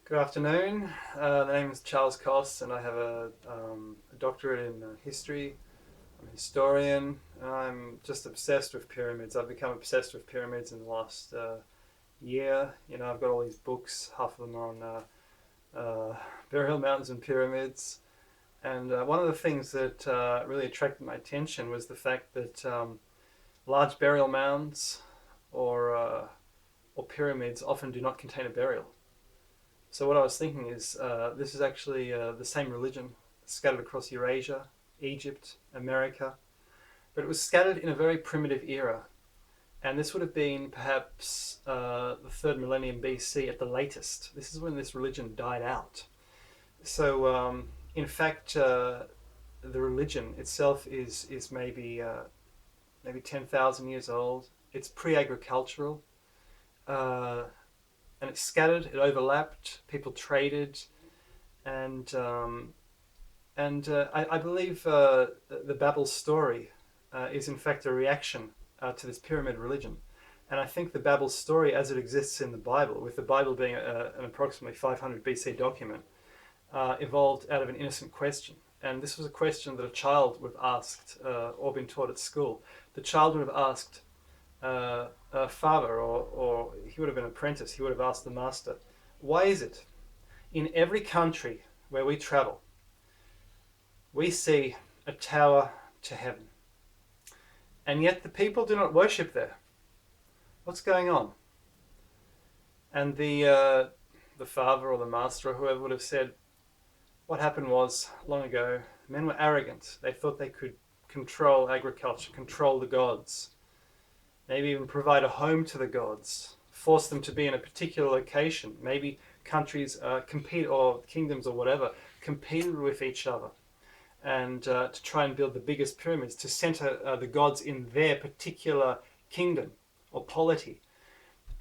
Good afternoon. The name is Charles Koss, and I have a doctorate in history. I'm a historian. I'm just obsessed with pyramids. I've become obsessed with pyramids in the last year. I've got all these books, half of them on burial mounds and pyramids. And one of the things that really attracted my attention was the fact that large burial mounds or pyramids often do not contain a burial. So what I was thinking is this is actually the same religion scattered across Eurasia, Egypt, America, but it was scattered in a very primitive era. And this would have been perhaps the third millennium BC at the latest. This is when this religion died out. So, in fact, the religion itself is maybe 10,000 years old. It's pre-agricultural. Uh, and it's scattered. It overlapped. People traded, and I believe the Babel story is in fact a reaction to this pyramid religion. And I think the Babel story, as it exists in the Bible, with the Bible being an approximately 500 BC document, evolved out of an innocent question. And this was a question that a child would have asked or been taught at school. The child would have asked a father, or he would have been an apprentice, he would have asked the master, why is it in every country where we travel, we see a tower to heaven, and yet the people do not worship there? What's going on? And the father or the master or whoever would have said, what happened was, long ago, men were arrogant. They thought they could control agriculture, control the gods, maybe even provide a home to the gods, force them to be in a particular location. Maybe countries compete, or kingdoms or whatever, competed with each other, and to try and build the biggest pyramids, to center the gods in their particular kingdom or polity.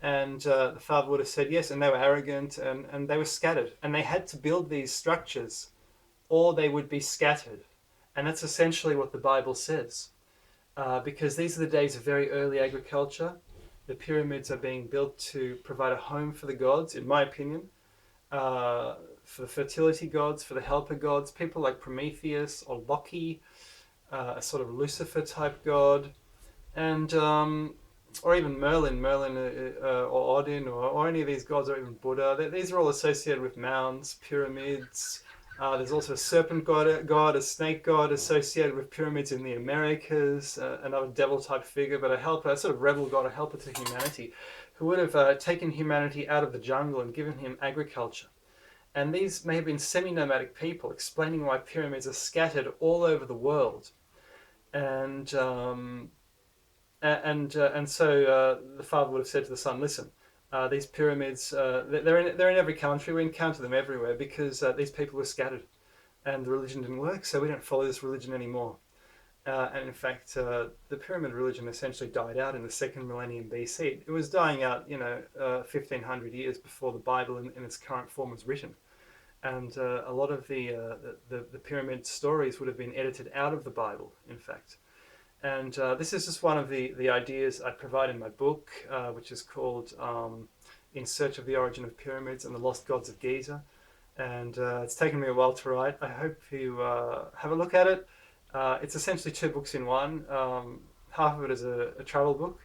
And the father would have said yes, and they were arrogant, and they were scattered. And they had to build these structures or they would be scattered. And that's essentially what the Bible says. Because these are the days of very early agriculture. The pyramids are being built to provide a home for the gods, in my opinion, for the fertility gods, for the helper gods, people like Prometheus or Loki, a sort of Lucifer type god, and or even Merlin, or Odin, or any of these gods, or even Buddha. These are all associated with mounds, pyramids. There's also a serpent god, a snake god associated with pyramids in the Americas, another devil-type figure, but a helper, a sort of rebel god, a helper to humanity, who would have taken humanity out of the jungle and given him agriculture. And these may have been semi-nomadic people, explaining why pyramids are scattered all over the world. And so the father would have said to the son, listen, these pyramids, they're in every country. We encounter them everywhere because these people were scattered and the religion didn't work, so we don't follow this religion anymore. And in fact, the pyramid religion essentially died out in the second millennium BC. It was dying out, 1,500 years before the Bible in its current form was written. And a lot of the pyramid stories would have been edited out of the Bible, in fact. And this is just one of the ideas I provide in my book, which is called In Search of the Origin of Pyramids and the Lost Gods of Giza. And it's taken me a while to write. I hope you have a look at it. It's essentially two books in one. Half of it is a travel book.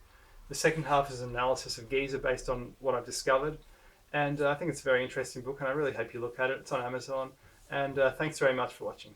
The second half is an analysis of Giza based on what I've discovered. And I think it's a very interesting book, and I really hope you look at it. It's on Amazon. And thanks very much for watching.